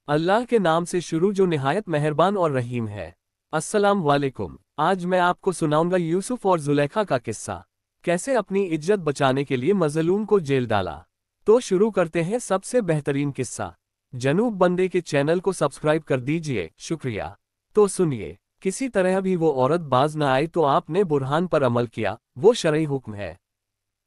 अल्लाह के नाम से शुरू जो निहायत मेहरबान और रहीम है। अस्सलाम वालेकुम। आज मैं आपको सुनाऊंगा यूसुफ और जुलेखा का किस्सा, कैसे अपनी इज्जत बचाने के लिए मजलूम को जेल डाला। तो शुरू करते हैं सबसे बेहतरीन किस्सा। जनूब बंदे के चैनल को सब्सक्राइब कर दीजिए, शुक्रिया। तो सुनिए, किसी तरह भी वो औरत बाज न आई तो आपने बुरहान पर अमल किया, वो शरई हुक्म है।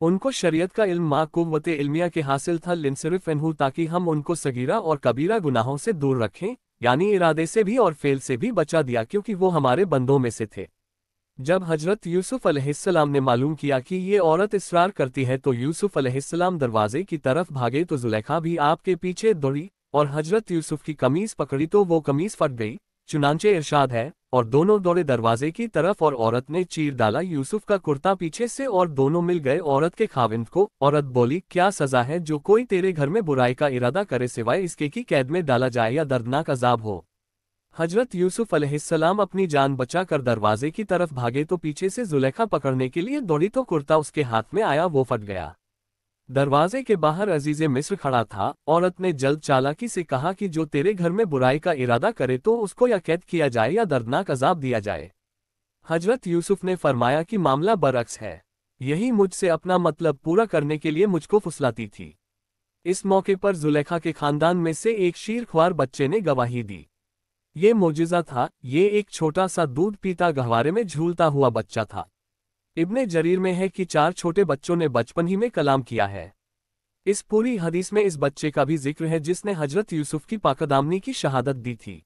उनको शरीयत का इल्म मा कुव्वत इल्मिया के हासिल था लिनसिर्फ इन्हू, ताकि हम उनको सगीरा और कबीरा गुनाहों से दूर रखें, यानी इरादे से भी और फेल से भी बचा दिया, क्योंकि वो हमारे बंदों में से थे। जब हजरत यूसुफ अलैहिस्सलाम ने मालूम किया कि ये औरत इसरार करती है तो यूसुफ अलैहिस्सलाम दरवाजे की तरफ भागे तो जुलेखा भी आपके पीछे दौड़ी और हजरत यूसुफ की कमीज पकड़ी तो वो कमीज फट गई। चुनांचे इरशाद है, और दोनों दौड़े दरवाजे की तरफ और औरत ने चीर डाला यूसुफ का कुर्ता पीछे से और दोनों मिल गए औरत के खाविंद को। औरत बोली, क्या सजा है जो कोई तेरे घर में बुराई का इरादा करे सिवाय इसके कि कैद में डाला जाए या दर्दनाक अजाब हो। हजरत यूसुफ अलैहिस्सलाम अपनी जान बचा कर दरवाजे की तरफ भागे तो पीछे से जुलेखा पकड़ने के लिए दौड़ी तो कुर्ता उसके हाथ में आया, वो फट गया। दरवाजे के बाहर अजीज़े मिस्र खड़ा था। औरत ने जल्द चालाकी से कहा कि जो तेरे घर में बुराई का इरादा करे तो उसको या कैद किया जाए या दर्दनाक अजाब दिया जाए। हजरत यूसुफ ने फरमाया कि मामला बरअक्स है, यही मुझसे अपना मतलब पूरा करने के लिए मुझको फुसलाती थी। इस मौके पर जुलेखा के खानदान में से एक शीरख्वार बच्चे ने गवाही दी। ये मोजिज़ा था, ये एक छोटा सा दूध पीता गहवारे में झूलता हुआ बच्चा था। इब्ने जरीर में है कि 4 छोटे बच्चों ने बचपन ही में कलाम किया है। इस पूरी हदीस में इस बच्चे का भी जिक्र है जिसने हजरत यूसुफ की पाकदामनी की शहादत दी थी।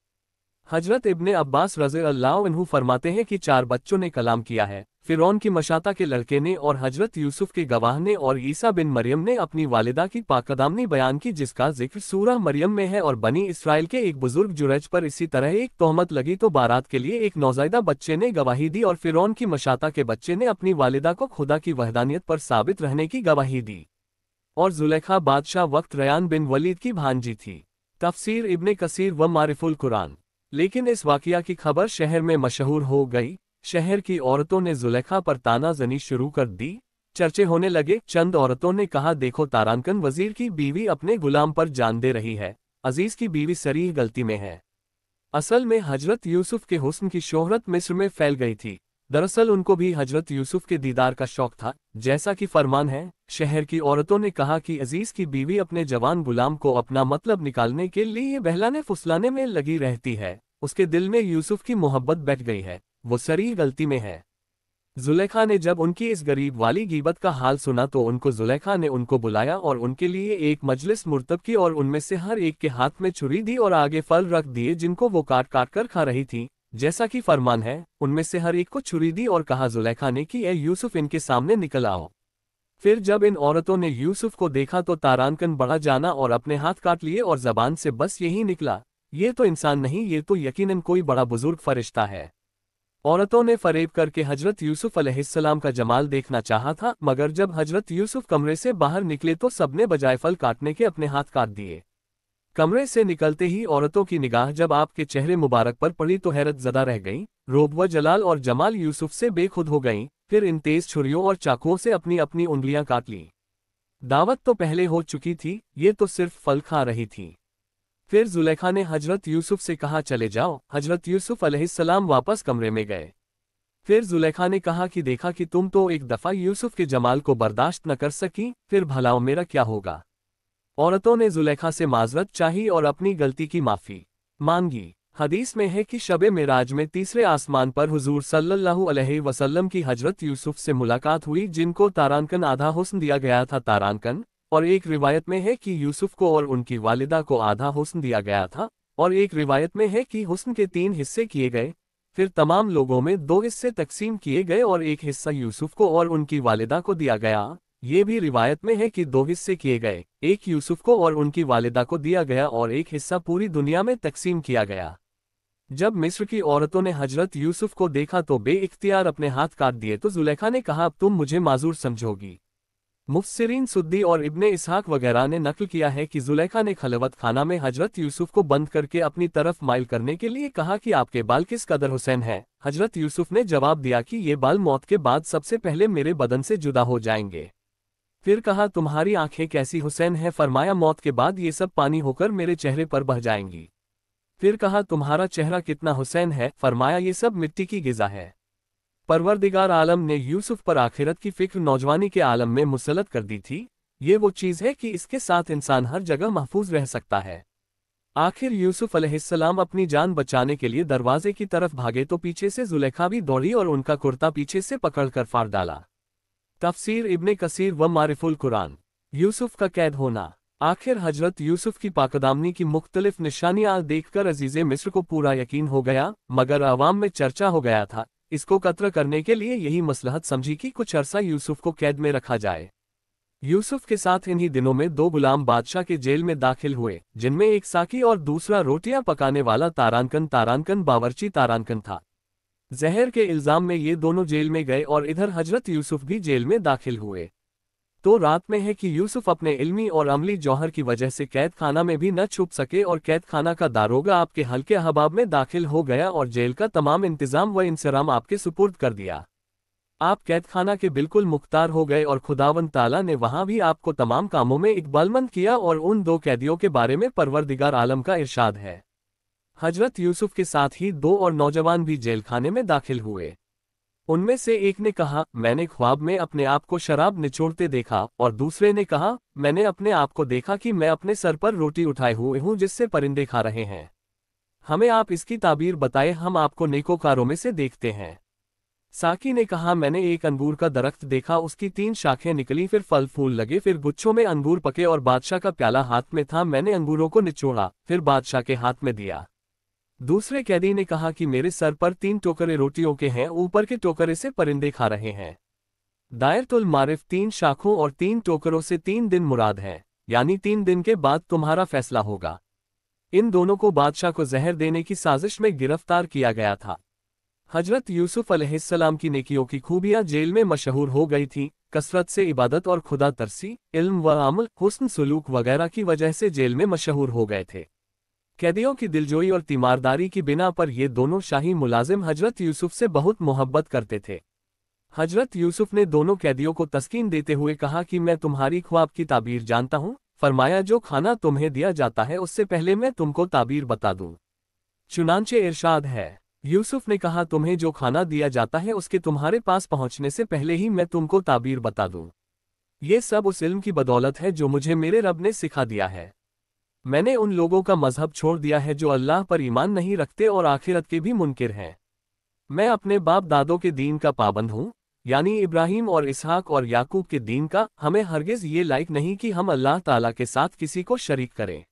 हजरत इब्ने अब्बास रज़ियल्लाहु अन्हु फरमाते हैं कि 4 बच्चों ने कलाम किया है, फिरौन की मशाता के लड़के ने और हजरत यूसुफ के गवाह ने और ईसा बिन मरियम ने अपनी वालिदा की पाकदामनी बयान की, जिसका जिक्र सूरह मरियम में है। और बनी इसराइल के एक बुजुर्ग जुरैज पर इसी तरह एक तोहमत लगी तो बारात के लिए एक नौज़ायदा बच्चे ने गवाही दी और फिरौन की मशाता के बच्चे ने अपनी वालिदा को खुदा की वहदानियत पर साबित रहने की गवाही दी। और जुलेखा बादशाह वक्त रयान बिन वलीद की भांजी थी। तफसीर इब्ने कसीर व मारिफुल कुरान। लेकिन इस वाक़िया की खबर शहर में मशहूर हो गई। शहर की औरतों ने जुलेखा पर ताना जनी शुरू कर दी। चर्चे होने लगे। चंद औरतों ने कहा, देखो तारानकन वजीर की बीवी अपने गुलाम पर जान दे रही है, अजीज की बीवी सरीह गलती में है। असल में हजरत यूसुफ के हुस्न की शोहरत मिस्र में फैल गई थी। दरअसल उनको भी हजरत यूसुफ के दीदार का शौक था, जैसा कि फरमान है। शहर की औरतों ने कहा कि अजीज की बीवी अपने जवान गुलाम को अपना मतलब निकालने के लिए बहलाने फुसलाने में लगी रहती है, उसके दिल में यूसुफ की मोहब्बत बैठ गई है, वो सरीह गलती में है। जुलेखा ने जब उनकी इस गरीब वाली गीबत का हाल सुना तो जुलेखा ने उनको बुलाया और उनके लिए एक मजलिस मुर्तब की और उनमें से हर एक के हाथ में छुरी दी और आगे फल रख दिए जिनको वो काट काट कर खा रही थी, जैसा कि फरमान है। उनमें से हर एक को छुरी दी और कहा जुलेखा ने कि ए यूसुफ, इनके सामने निकल आओ। फिर जब इन औरतों ने यूसुफ को देखा तो तारानकन बढ़ा जाना और अपने हाथ काट लिए और जबान से बस यही निकला, ये तो इंसान नहीं, ये तो यकीनन कोई बड़ा बुजुर्ग फरिश्ता है। औरतों ने फरेब करके हजरत यूसुफ अलैहिस्सलाम का जमाल देखना चाहा था, मगर जब हजरत यूसुफ कमरे से बाहर निकले तो सबने बजाय फल काटने के अपने हाथ काट दिए। कमरे से निकलते ही औरतों की निगाह जब आपके चेहरे मुबारक पर पड़ी तो हैरत ज़दा रह गई। रोब व जलाल और जमाल यूसुफ से बेखुद हो गईं। फिर इन तेज छुरियों और चाकुओं से अपनी अपनी उंगलियां काट लीं। दावत तो पहले हो चुकी थी, ये तो सिर्फ फल खा रही थी। फिर जुलेखा ने हजरत यूसुफ से कहा, चले जाओ। हजरत यूसुफ अलैहिस्सलाम वापस कमरे में गए। फिर जुलेखा ने कहा कि देखा कि तुम तो एक दफ़ा यूसुफ के जमाल को बर्दाश्त न कर सकी, फिर भलाओ मेरा क्या होगा। औरतों ने जुलेखा से माजरत चाही और अपनी गलती की माफ़ी मांगी। हदीस में है कि शबे मेराज में तीसरे आसमान पर हुजूर सल्लल्लाहु अलैहि वसल्लम की हजरत यूसुफ से मुलाकात हुई, जिनको तारानकन आधा हुस्न दिया गया था। तारानकन और एक रिवायत में है कि यूसुफ को और उनकी वालिदा को आधा हुस्न दिया गया था, और एक रिवायत में है कि हुस्न के 3 हिस्से किए गए। फिर तमाम लोगों में 2 हिस्से तकसीम किए गए और एक हिस्सा यूसुफ को और उनकी वालिदा को दिया गया। ये भी रिवायत में है कि 2 हिस्से किए गए, एक यूसुफ को और उनकी वालिदा को दिया गया और एक हिस्सा पूरी दुनिया में तकसीम किया गया। जब मिस्र की औरतों ने हजरत यूसुफ को देखा तो बेइख्तियार अपने हाथ काट दिए तो जुलेखा ने कहा, अब तुम मुझे माजूर समझोगी। मुफस्सिरीन सुद्दी और इब्ने इसहाक वगैरह ने नकल किया है कि जुलेखा ने खलवत खाना में हजरत यूसुफ को बंद करके अपनी तरफ माइल करने के लिए कहा कि आपके बाल किस कदर हुसैन हैं। हजरत यूसुफ ने जवाब दिया कि ये बाल मौत के बाद सबसे पहले मेरे बदन से जुदा हो जाएंगे। फिर कहा, तुम्हारी आंखें कैसी हुसैन हैं। फरमाया, मौत के बाद ये सब पानी होकर मेरे चेहरे पर बह जाएंगी। फिर कहा तुम्हारा चेहरा कितना हुसैन है, फरमाया ये सब मिट्टी की ग़िज़ा है। परवरदिगार आलम ने यूसुफ पर आखिरत की फिक्र नौजवानी के आलम में मुसल्लत कर दी थी। ये वो चीज़ है कि इसके साथ इंसान हर जगह महफूज रह सकता है। आखिर यूसुफ अलैहिस्सलाम अपनी जान बचाने के लिए दरवाजे की तरफ भागे तो पीछे से जुलेखा भी दौड़ी और उनका कुर्ता पीछे से पकड़कर फाड़ डाला। तफसीर इब्ने कसीर व मारिफुल कुरान। यूसुफ का कैद होना। आखिर हजरत यूसुफ की पाकदामनी की मुख्तलिफ निशानियां देखकर अजीज़े मिस्र को पूरा यकीन हो गया, मगर अवाम में चर्चा हो गया था। इसको कत्ल करने के लिए यही मसलहत समझी कि कुछ अरसा यूसुफ को कैद में रखा जाए। यूसुफ के साथ इन्हीं दिनों में 2 गुलाम बादशाह के जेल में दाखिल हुए, जिनमें एक साकी और दूसरा रोटियां पकाने वाला तारानकन बावर्ची तारानकन था। जहर के इल्जाम में ये दोनों जेल में गए और इधर हजरत यूसुफ भी जेल में दाखिल हुए। तो रात में है कि यूसुफ अपने इल्मी और अमली जौहर की वजह से कैद खाना में भी न छुप सके और कैद खाना का दारोगा आपके हल्के अहबाब में दाखिल हो गया और जेल का तमाम इंतजाम व इंसराम आपके सुपुर्द कर दिया। आप कैद खाना के बिल्कुल मुख्तार हो गए और खुदावंद ताला ने वहां भी आपको तमाम कामों में इकबालमंद किया। और उन 2 कैदियों के बारे में परवरदिगार आलम का इरशाद है, हजरत यूसुफ के साथ ही 2 और नौजवान भी जेल खाने में दाखिल हुए। उनमें से एक ने कहा, मैंने ख्वाब में अपने आप को शराब निचोड़ते देखा, और दूसरे ने कहा, मैंने अपने आप को देखा कि मैं अपने सर पर रोटी उठाए हुए हूं जिससे परिंदे खा रहे हैं। हमें आप इसकी ताबीर बताए, हम आपको नेकोकारों में से देखते हैं। साकी ने कहा, मैंने एक अंगूर का दरख्त देखा, उसकी 3 शाखें निकली, फिर फल फूल लगे, फिर गुच्छों में अंगूर पके और बादशाह का प्याला हाथ में था। मैंने अंगूरों को निचोड़ा, फिर बादशाह के हाथ में दिया। दूसरे कैदी ने कहा कि मेरे सर पर 3 टोकरे रोटियों के हैं, ऊपर के टोकरे से परिंदे खा रहे हैं। दायरतुल मारिफ 3 शाखों और 3 टोकरों से 3 दिन मुराद है, यानी 3 दिन के बाद तुम्हारा फैसला होगा। इन दोनों को बादशाह को जहर देने की साजिश में गिरफ्तार किया गया था। हजरत यूसुफ अलैहिस्सलाम की नेकियों की खूबियां जेल में मशहूर हो गई थीं। कसरत से इबादत और खुदा तरसी, इल्म व अमल, हुस्न सुलूक वगैरह की वजह से जेल में मशहूर हो गए थे। कैदियों की दिलजोई और तीमारदारी की बिना पर ये दोनों शाही मुलाजिम हजरत यूसुफ से बहुत मोहब्बत करते थे। हजरत यूसुफ ने दोनों कैदियों को तस्कीन देते हुए कहा कि मैं तुम्हारी ख्वाब की ताबीर जानता हूँ। फरमाया, जो खाना तुम्हें दिया जाता है उससे पहले मैं तुमको ताबीर बता दूं। चुनांचे इरशाद है, यूसुफ ने कहा, तुम्हें जो खाना दिया जाता है उसके तुम्हारे पास पहुंचने से पहले ही मैं तुमको ताबीर बता दूं। ये सब उस इल्म की बदौलत है जो मुझे मेरे रब ने सिखा दिया है। मैंने उन लोगों का मजहब छोड़ दिया है जो अल्लाह पर ईमान नहीं रखते और आखिरत के भी मुनकिर हैं। मैं अपने बाप दादों के दीन का पाबंद हूँ, यानी इब्राहिम और इसहाक और याकूब के दीन का। हमें हरगिज़ ये लायक नहीं कि हम अल्लाह ताला के साथ किसी को शरीक करें।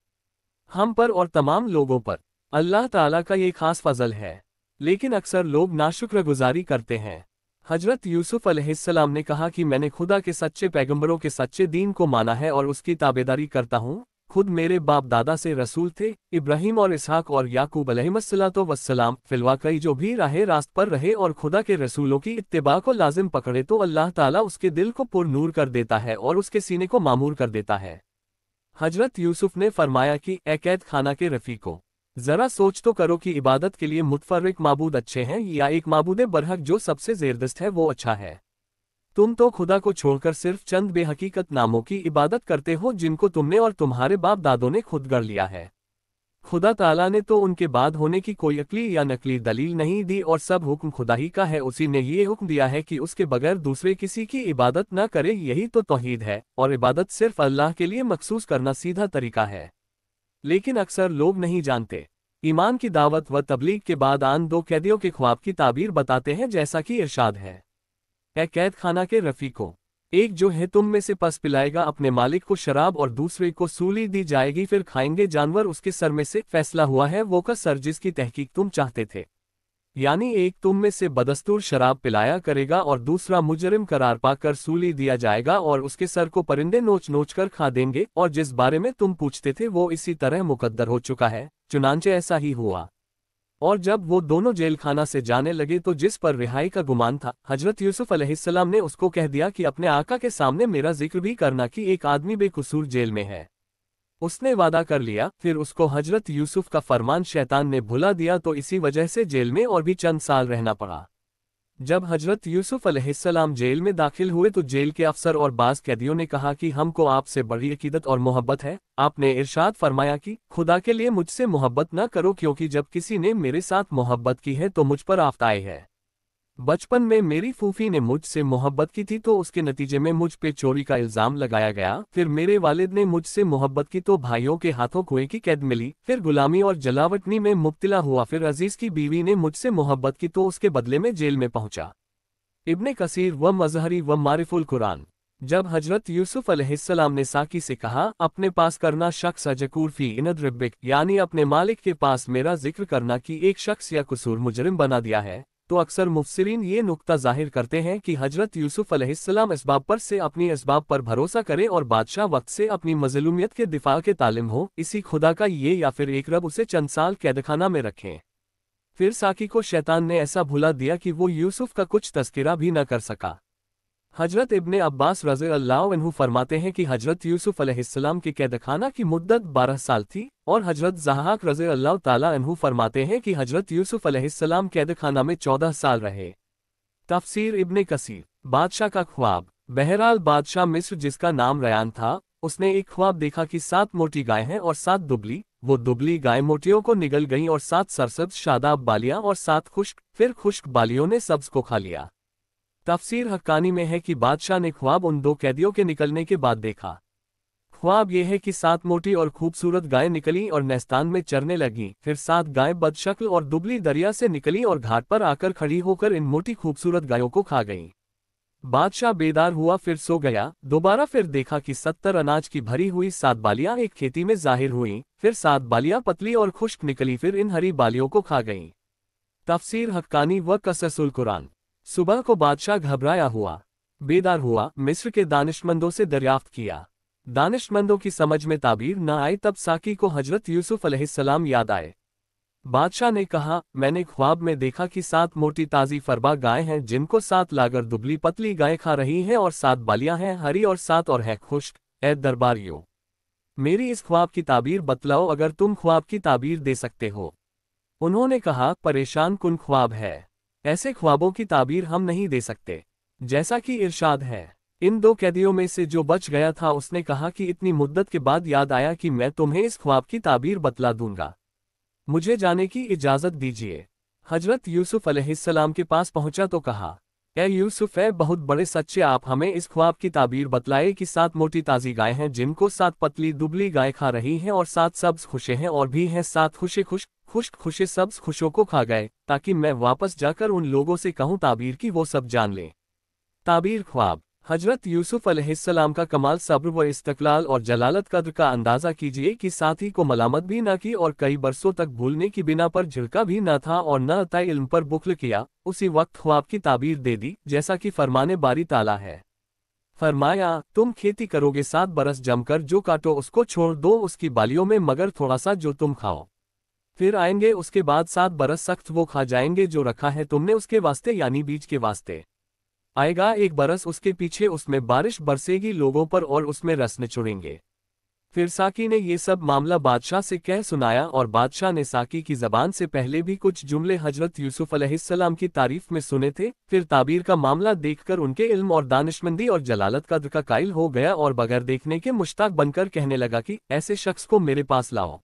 हम पर और तमाम लोगों पर अल्लाह ताला का ये खास फजल है, लेकिन अक्सर लोग नाशुक्रगुजारी करते हैं। हजरत यूसुफ अलैहिस्सलाम ने कहा कि मैंने खुदा के सच्चे पैगंबरों के सच्चे दीन को माना है और उसकी ताबेदारी करता हूँ। खुद मेरे बाप दादा से रसूल थे, इब्राहिम और इसहाक और याकूब अलैहिस्सलातो वस्सलाम। फिलवाकई जो भी राह रास्त पर रहे और खुदा के रसूलों की इत्तिबा को लाजिम पकड़े तो अल्लाह ताला उसके दिल को पुरनूर कर देता है और उसके सीने को मामूर कर देता है। हजरत यूसुफ ने फरमाया कि ए कैद खाना के रफ़ीको, जरा सोच तो करो कि इबादत के लिए मुतफर्रिक माबूद अच्छे हैं या एक माबूद बरहक जो सबसे ज़ेरदस्त है वो अच्छा है। तुम तो खुदा को छोड़कर सिर्फ चंद बेहकीकत नामों की इबादत करते हो जिनको तुमने और तुम्हारे बाप दादों ने खुद गढ़ लिया है। खुदा ताला ने तो उनके बाद होने की कोई अकली या नकली दलील नहीं दी और सब हुक्म खुदा ही का है। उसी ने ये हुक्म दिया है कि उसके बगैर दूसरे किसी की इबादत न करे। यही तो तौहीद है और इबादत सिर्फ अल्लाह के लिए मखसूस करना सीधा तरीका है, लेकिन अक्सर लोग नहीं जानते। ईमान की दावत व तबलीग के बाद आन 2 कैदियों के ख्वाब की ताबीर बताते हैं, जैसा कि इरशाद है, ए कैद खाना के रफ़ीको, एक जो है तुम में से पस पिलाएगा अपने मालिक को शराब और दूसरे को सूली दी जाएगी, फिर खाएंगे जानवर उसके सर में से। फैसला हुआ है वो का सर जिसकी तहकीक तुम चाहते थे, यानी एक तुम में से बदस्तूर शराब पिलाया करेगा और दूसरा मुजरिम करार पाकर सूली दिया जाएगा और उसके सर को परिंदे नोच नोच कर खा देंगे। और जिस बारे में तुम पूछते थे वो इसी तरह मुकद्दर हो चुका है, चुनांचे ऐसा ही हुआ। और जब वो दोनों जेल खाना से जाने लगे तो जिस पर रिहाई का गुमान था, हजरत यूसुफ अलैहिस्सलाम ने उसको कह दिया कि अपने आका के सामने मेरा जिक्र भी करना कि एक आदमी बेकसूर जेल में है। उसने वादा कर लिया। फिर उसको हजरत यूसुफ का फरमान शैतान ने भुला दिया तो इसी वजह से जेल में और भी चंद साल रहना पड़ा। जब हजरत यूसुफ अलैहिस्सलाम जेल में दाखिल हुए तो जेल के अफसर और बाज कैदियों ने कहा कि हमको आपसे बड़ी अकीदत और मोहब्बत है। आपने इरशाद फरमाया कि खुदा के लिए मुझसे मोहब्बत न करो, क्योंकि जब किसी ने मेरे साथ मोहब्बत की है तो मुझ पर आफत आई है। बचपन में मेरी फूफी ने मुझसे मोहब्बत की थी तो उसके नतीजे में मुझ पे चोरी का इल्जाम लगाया गया। फिर मेरे वालिद ने मुझसे मोहब्बत की तो भाइयों के हाथों कुएं की कैद मिली। फिर गुलामी और जलावतनी में मुब्तला हुआ। फिर अजीज की बीवी ने मुझसे मोहब्बत की तो उसके बदले में जेल में पहुंचा। इब्ने कसीर व मजहरी व मारिफुल कुरान। जब हजरत यूसुफ अलैहिस्सलाम ने साकी से कहा, अपने पास करना शख्स अजकूर फी इनद रब्बिक, यानी अपने मालिक के पास मेरा जिक्र करना कि एक शख्स या कसूर मुजरिम बना दिया है, तो अक्सर मुफस्सिरीन ये नुक्ता जाहिर करते हैं कि हजरत यूसुफ अलैहिस्सलाम इसबाब पर से अपनी इसबाब पर भरोसा करे और बादशाह वक्त से अपनी मजलूमियत के दिफा के तालिम हो, इसी खुदा का ये या फिर एक रब उसे चंद साल कैदखाना में रखें। फिर साकी को शैतान ने ऐसा भुला दिया कि वो यूसुफ का कुछ तज़किरा भी न कर सका। हजरत इब्ने अब्बास रज़ी अल्लाह अन्हु फरमाते हैं कि हजरत यूसुफ अलैहिस्सलाम के कैदखाना की मुद्दत 12 साल थी, और हजरत ज़हाक रज़ी अल्लाह ताला अन्हु फरमाते हैं कि हजरत यूसुफ अलैहिस्सलाम कैदखाना में 14 साल रहे। तफसीर इब्ने कसीर। बादशाह का ख्वाब। बहरहाल बादशाह मिस्र जिसका नाम रयान था, उसने एक ख्वाब देखा कि 7 मोटी गायें हैं और 7 दुबली। वो दुबली गायें मोटियों को निगल गईं और 7 सरसब्ज शादाब बालियां और 7 खुश्क, फिर खुश्क बालियों ने सब्ज को खा लिया। तफसीर हक्कानी में है कि बादशाह ने ख्वाब उन 2 कैदियों के निकलने के बाद देखा। ख्वाब यह है कि 7 मोटी और खूबसूरत गायें निकली और नेस्तान में चरने लगीं। फिर 7 गायें बदशक्ल और दुबली दरिया से निकली और घाट पर आकर खड़ी होकर इन मोटी खूबसूरत गायों को खा गईं। बादशाह बेदार हुआ, फिर सो गया। दोबारा फिर देखा कि 70 अनाज की भरी हुई 7 बालियां एक खेती में जाहिर हुईं। फिर 7 बालियां पतली और खुश्क निकली, फिर इन हरी बालियों को खा गईं। तफसीर हक्कानी व कससुल कुरान। सुबह को बादशाह घबराया हुआ, बेदार हुआ, मिस्र के दानिशमंदों से दरियाफ्त किया। दानिशमंदों की समझ में ताबीर न आए, तब साकी को हजरत यूसुफ अलैहिस्सलाम याद आए। बादशाह ने कहा, मैंने ख्वाब में देखा कि 7 मोटी ताज़ी फरबा गायें हैं जिनको 7 लागर दुबली पतली गायें खा रही हैं, और 7 बालियां हैं हरी और 7 और है खुश्क। ए दरबारियों, मेरी इस ख्वाब की ताबीर बतलाओ अगर तुम ख्वाब की ताबीर दे सकते हो। उन्होंने कहा, परेशान कुन ख्वाब है, ऐसे ख्वाबों की ताबीर हम नहीं दे सकते। जैसा कि इरशाद है। इन 2 कैदियों में से जो बच गया था उसने कहा कि इतनी मुद्दत के बाद याद आया कि मैं तुम्हें इस ख्वाब की ताबीर बतला दूंगा, मुझे जाने की इजाज़त दीजिए। हजरत यूसुफ अलैहिस्सलाम के पास पहुंचा तो कहा, ए यूसुफ, ए बहुत बड़े सच्चे, आप हमें इस ख्वाब की ताबीर बतलाए कि 7 मोटी ताज़ी गायें हैं जिनको 7 पतली दुबली गायें खा रही हैं, और 7 सब्ज खुशे हैं, और भी हैं 7 खुशे खुश्क खुशे सब्ज खुशों को खा गए, ताकि मैं वापस जाकर उन लोगों से कहूं ताबीर की वो सब जान लें। ताबीर ख्वाब। हजरत यूसुफ अलैहिस्सलाम का कमाल सब्र व इस्तक़लाल और जलालत कद्र का अंदाज़ा कीजिए कि साथी को मलामत भी न की और कई बरसों तक भूलने की बिना पर झिड़का भी न था और न अता इल्म पर बुख्ल किया। उसी वक्त ख्वाब की ताबीर दे दी जैसा कि फरमाने बारी ताला है। फरमाया, तुम खेती करोगे 7 बरस जमकर, जो काटो उसको छोड़ दो उसकी बालियों में, मगर थोड़ा सा जो तुम खाओ। फिर आएंगे उसके बाद 7 बरस सख्त, वो खा जाएंगे जो रखा है तुमने उसके वास्ते, यानी बीज के वास्ते। आएगा 1 बरस, उसके पीछे उसमें बारिश बरसेगी लोगों पर और उसमें रस निचोड़ेंगे। फिर साकी ने ये सब मामला बादशाह से कह सुनाया, और बादशाह ने साकी की ज़बान से पहले भी कुछ जुमले हजरत यूसुफ अलैहिस्सलाम की तारीफ में सुने थे। फिर ताबीर का मामला देखकर उनके इल्म और दानिशमंदी और जलालत कद्र का कायल हो गया और बगैर देखने के मुश्ताक बनकर कहने लगा कि ऐसे शख्स को मेरे पास लाओ।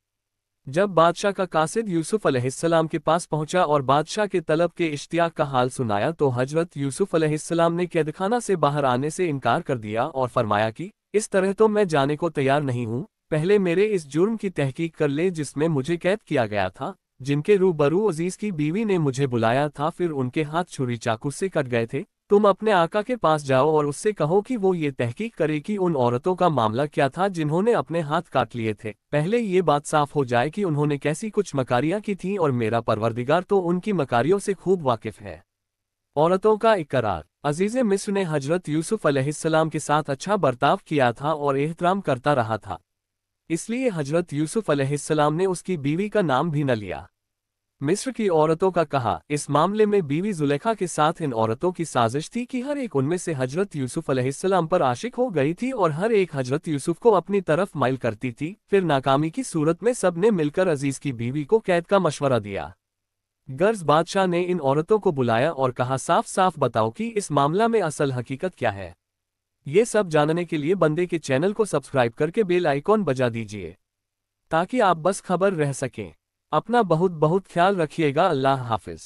जब बादशाह का कासिद यूसुफ अलैहिस्सलाम के पास पहुंचा और बादशाह के तलब के इश्तियाक का हाल सुनाया, तो हजरत यूसुफ अलैहिस्सलाम ने कैदखाना से बाहर आने से इनकार कर दिया और फरमाया कि इस तरह तो मैं जाने को तैयार नहीं हूँ, पहले मेरे इस जुर्म की तहकीक कर ले जिसमें मुझे कैद किया गया था, जिनके रूबरू अजीज की बीवी ने मुझे बुलाया था, फिर उनके हाथ छुरी चाकू से कट गए थे। तुम अपने आका के पास जाओ और उससे कहो कि वो ये तहकीक करे कि उन औरतों का मामला क्या था जिन्होंने अपने हाथ काट लिए थे। पहले ये बात साफ हो जाए कि उन्होंने कैसी कुछ मकारियां की थीं, और मेरा परवरदिगार तो उनकी मकारियों से खूब वाकिफ है। औरतों का इकरार। अजीज़े मिस्र ने हजरत यूसुफ अलैहिस्सलाम के साथ अच्छा बर्ताव किया था और एहतराम करता रहा था, इसलिए हजरत यूसुफ अलैहिस्सलाम ने उसकी बीवी का नाम भी न लिया। मिस्र की औरतों का कहा, इस मामले में बीवी जुलेखा के साथ इन औरतों की साजिश थी कि हर एक उनमें से हजरत यूसुफ अलैहिस्सलाम पर आशिक हो गई थी और हर एक हजरत यूसुफ को अपनी तरफ माइल करती थी। फिर नाकामी की सूरत में सब ने मिलकर अजीज की बीवी को कैद का मशवरा दिया। गर्ज बादशाह ने इन औरतों को बुलाया और कहा, साफ साफ बताओ कि इस मामला में असल हकीकत क्या है। ये सब जानने के लिए बंदे के चैनल को सब्सक्राइब करके बेल आइकॉन बजा दीजिए, ताकि आप बस खबर रह सकें। अपना बहुत बहुत ख्याल रखिएगा। अल्लाह हाफिज।